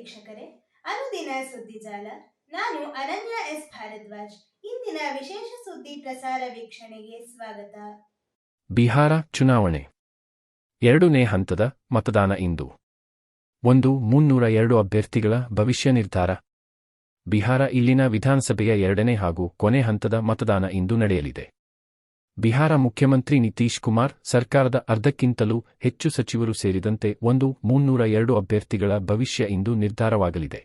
ವೀಕ್ಷಕರೇ, ಅನುದಿನ ಸುದ್ದಿಜಾಲ. ನಾನು ಅನನ್ಯ ಎಸ್ ಭಾರದ್ವಾಜ್. ಇಂದಿನ ವಿಶೇಷ ಸುದ್ದಿ ಪ್ರಸಾರ ವೀಕ್ಷಣೆಗೆ ಸ್ವಾಗತ. ಬಿಹಾರ ಚುನಾವಣೆ 2ನೇ ಹಂತದ ಮತದಾನ ಇಂದು. 302 ಅಭ್ಯರ್ಥಿಗಳ ಭವಿಷ್ಯ ನಿರ್ಧಾರ. ಬಿಹಾರ ಇಲ್ಲಿನ ವಿಧಾನಸಭೆಯ 2ನೇ ಹಾಗೂ ಕೊನೆ ಹಂತದ ಮತದಾನ ಇಂದು ನಡೆಯಲಿದೆ. ಬಿಹಾರ ಮುಖ್ಯಮಂತ್ರಿ ನಿತೀಶ್ ಕುಮಾರ್, ಸರ್ಕಾರದ ಅರ್ಧಕ್ಕಿಂತಲೂ ಹೆಚ್ಚು ಸಚಿವರು ಸೇರಿದಂತೆ 302 ಅಭ್ಯರ್ಥಿಗಳ ಭವಿಷ್ಯ ಇಂದು ನಿರ್ಧಾರವಾಗಲಿದೆ.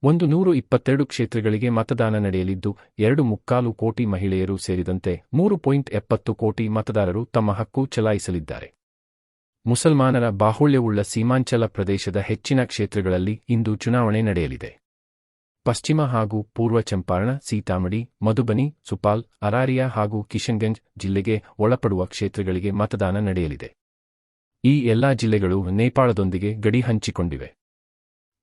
122 ಕ್ಷೇತ್ರಗಳಿಗೆ ಮತದಾನ ನಡೆಯಲಿದ್ದು 2.25 ಕೋಟಿ ಮಹಿಳೆಯರು ಸೇರಿದಂತೆ 3.70 ಕೋಟಿ ಮತದಾರರು ತಮ್ಮ ಹಕ್ಕು ಚಲಾಯಿಸಲಿದ್ದಾರೆ. ಮುಸಲ್ಮಾನರ ಬಾಹುಳ್ಯವುಳ್ಳ ಸೀಮಾಂಚಲ ಪ್ರದೇಶದ ಹೆಚ್ಚಿನ ಕ್ಷೇತ್ರಗಳಲ್ಲಿ ಇಂದು ಚುನಾವಣೆ ನಡೆಯಲಿದೆ. ಪಶ್ಚಿಮ ಹಾಗೂ ಪೂರ್ವ ಚಂಪಾರಣ, ಸೀತಾಮಡಿ, ಮಧುಬನಿ, ಸುಪಾಲ್, ಅರಾರಿಯಾ ಹಾಗೂ ಕಿಶನ್ಗಂಜ್ ಜಿಲ್ಲೆಗೆ ಒಳಪಡುವ ಕ್ಷೇತ್ರಗಳಿಗೆ ಮತದಾನ ನಡೆಯಲಿದೆ. ಈ ಎಲ್ಲಾ ಜಿಲ್ಲೆಗಳು ನೇಪಾಳದೊಂದಿಗೆ ಗಡಿ ಹಂಚಿಕೊಂಡಿವೆ.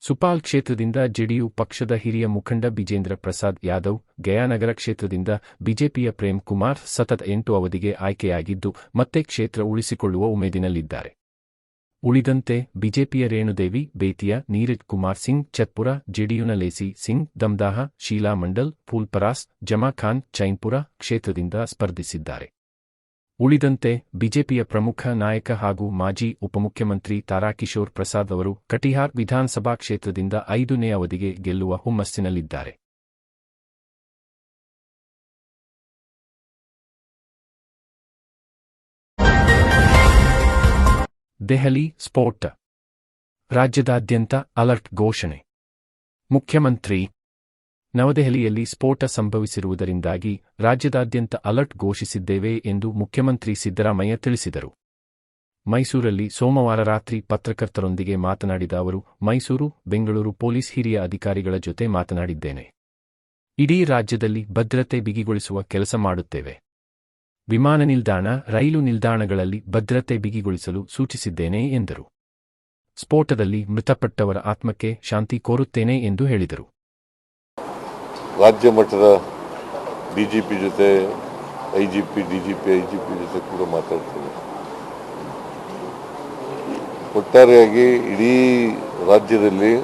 ಸುಪಾಲ್ ಕ್ಷೇತ್ರದಿಂದ ಜೆಡಿಯು ಪಕ್ಷದ ಹಿರಿಯ ಮುಖಂಡ ಬಿಜೇಂದ್ರ ಪ್ರಸಾದ್ ಯಾದವ್, ಗಯಾನಗರ ಕ್ಷೇತ್ರದಿಂದ ಬಿಜೆಪಿಯ ಪ್ರೇಮ್ ಕುಮಾರ್ ಸತತ 8 ಅವಧಿಗೆ ಆಯ್ಕೆಯಾಗಿದ್ದು ಮತ್ತೆ ಕ್ಷೇತ್ರ ಉಳಿಸಿಕೊಳ್ಳುವ ಉಮೇದಿನಲ್ಲಿದ್ದಾರೆ. ಉಳಿದಂತೆ ಬಿಜೆಪಿಯ ರೇಣುದೇವಿ, ಬೇತಿಯಾ, ನೀರಜ್ ಕುಮಾರ್ ಸಿಂಗ್ ಚತ್ಪುರ, ಜೆಡಿಯುನ ಲೇಸಿ ಸಿಂಗ್ ದಮ್ದಾಹ, ಶೀಲಾ ಮಂಡಲ್, ಫೂಲ್ಪರಾಸ್, ಜಮಾ ಖಾನ್ ಚೈನ್ಪುರ ಕ್ಷೇತ್ರದಿಂದ ಸ್ಪರ್ಧಿಸಿದ್ದಾರೆ. ಉಳಿದಂತೆ ಬಿಜೆಪಿಯ ಪ್ರಮುಖ ನಾಯಕ ಹಾಗೂ ಮಾಜಿ ಉಪಮುಖ್ಯಮಂತ್ರಿ ತಾರಾಕಿಶೋರ್ ಪ್ರಸಾದ್ ಅವರು ಕಟಿಹಾರ್ ವಿಧಾನಸಭಾ ಕ್ಷೇತ್ರದಿಂದ 5ನೇ ಅವಧಿಗೆ ಗೆಲ್ಲುವ ಹುಮ್ಮಸ್ಸಿನಲ್ಲಿದ್ದಾರೆ. ದೆಹಲಿ ಸ್ಫೋಟ, ರಾಜ್ಯದಾದ್ಯಂತ ಅಲರ್ಟ್ ಘೋಷಣೆ. ಮುಖ್ಯಮಂತ್ರಿ ನವದೆಹಲಿಯಲ್ಲಿ ಸ್ಫೋಟ ಸಂಭವಿಸಿರುವುದರಿಂದಾಗಿ ರಾಜ್ಯದಾದ್ಯಂತ ಅಲರ್ಟ್ ಘೋಷಿಸಿದ್ದೇವೆ ಎಂದು ಮುಖ್ಯಮಂತ್ರಿ ಸಿದ್ದರಾಮಯ್ಯ ತಿಳಿಸಿದರು. ಮೈಸೂರಲ್ಲಿ ಸೋಮವಾರ ರಾತ್ರಿ ಪತ್ರಕರ್ತರೊಂದಿಗೆ ಮಾತನಾಡಿದ ಅವರು, ಮೈಸೂರು, ಬೆಂಗಳೂರು ಪೊಲೀಸ್ ಹಿರಿಯ ಅಧಿಕಾರಿಗಳ ಜೊತೆ ಮಾತನಾಡಿದ್ದೇನೆ. ಇಡೀ ರಾಜ್ಯದಲ್ಲಿ ಭದ್ರತೆ ಬಿಗಿಗೊಳಿಸುವ ಕೆಲಸ ಮಾಡುತ್ತೇವೆ. ವಿಮಾನ ನಿಲ್ದಾಣ, ರೈಲು ನಿಲ್ದಾಣಗಳಲ್ಲಿ ಭದ್ರತೆ ಬಿಗಿಗೊಳಿಸಲು ಸೂಚಿಸಿದ್ದೇನೆ ಎಂದರು. ಸ್ಫೋಟದಲ್ಲಿ ಮೃತಪಟ್ಟವರ ಆತ್ಮಕ್ಕೆ ಶಾಂತಿ ಕೋರುತ್ತೇನೆ ಎಂದು ಹೇಳಿದರು. ರಾಜ್ಯ ಮಟ್ಟದ ಡಿಜಿಪಿ ಜೊತೆ ಐಜಿಪಿ ಜೊತೆ ಕೂಡ ಮಾತಾಡ್ತೇನೆ. ಒಟ್ಟಾರೆಯಾಗಿ ಇಡೀ ರಾಜ್ಯದಲ್ಲಿ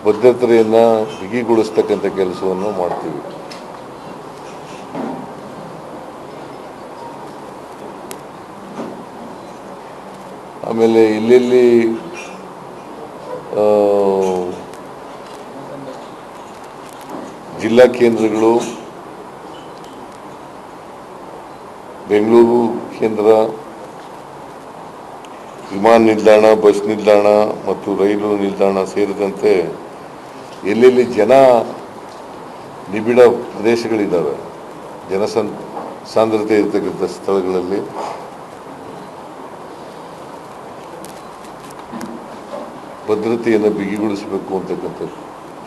ಭದ್ರತೆಯನ್ನು ಬಿಗಿಗೊಳಿಸ್ತಕ್ಕಂಥ ಕೆಲಸವನ್ನು ಮಾಡ್ತೀವಿ. ಆಮೇಲೆ ಎಲ್ಲೆಲ್ಲಿ ಜಿಲ್ಲಾ ಕೇಂದ್ರಗಳು, ಬೆಂಗಳೂರು ಕೇಂದ್ರ, ವಿಮಾನ ನಿಲ್ದಾಣ, ಬಸ್ ನಿಲ್ದಾಣ ಮತ್ತು ರೈಲು ನಿಲ್ದಾಣ ಸೇರಿದಂತೆ ಎಲ್ಲೆಲ್ಲಿ ಜನ ನಿಬಿಡ ಪ್ರದೇಶಗಳಿದ್ದಾವೆ, ಸಾಂದ್ರತೆ ಇರತಕ್ಕಂಥ ಸ್ಥಳಗಳಲ್ಲಿ ಭದ್ರತೆಯನ್ನು ಬಿಗಿಗೊಳಿಸಬೇಕು ಅಂತಕ್ಕಂಥ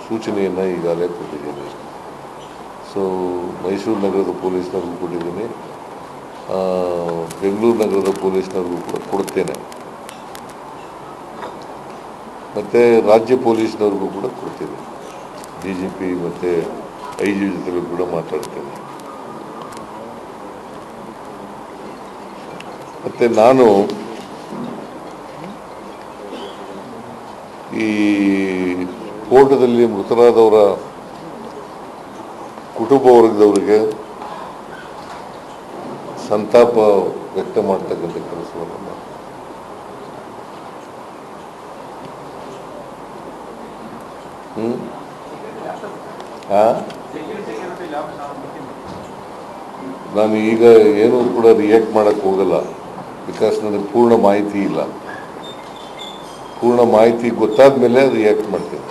ಸೂಚನೆಯನ್ನು ಈಗಾಗಲೇ ಕೊಟ್ಟಿದ್ದೀನಿ. ಸೊ ಮೈಸೂರು ನಗರದ ಪೊಲೀಸ್ನವ್ರಿಗೂ ಕೊಟ್ಟಿದ್ದೀನಿ, ಬೆಂಗಳೂರು ನಗರದ ಪೊಲೀಸ್ನವ್ರಿಗೂ ಕೂಡ ಕೊಡ್ತೇನೆ, ಮತ್ತು ರಾಜ್ಯ ಪೊಲೀಸ್ನವ್ರಿಗೂ ಕೂಡ ಕೊಡ್ತೇನೆ. ಡಿಜಿಪಿ ಮತ್ತು ಐಜಿ ಜೊತೆಗೂ ಕೂಡ ಮಾತಾಡ್ತೇನೆ. ಮತ್ತು ನಾನು ಈ ಸ್ಫೋಟದಲ್ಲಿ ಮೃತರಾದವರ ಕುಟುಂಬ ವರ್ಗದವರಿಗೆ ಸಂತಾಪ ವ್ಯಕ್ತ ಮಾಡ್ತಕ್ಕಂಥ ಕೆಲಸವನ್ನು ನಾನು ಈಗ ಏನೂ ಕೂಡ ರಿಯಾಕ್ಟ್ ಮಾಡೋಕ್ಕೆ ಹೋಗಲ್ಲ. ಬಿಕಾಸ್ ನನಗೆ ಪೂರ್ಣ ಮಾಹಿತಿ ಇಲ್ಲ. ಪೂರ್ಣ ಮಾಹಿತಿ ಗೊತ್ತಾದ ಮೇಲೆ ರಿಯಾಕ್ಟ್ ಮಾಡ್ತೀನಿ.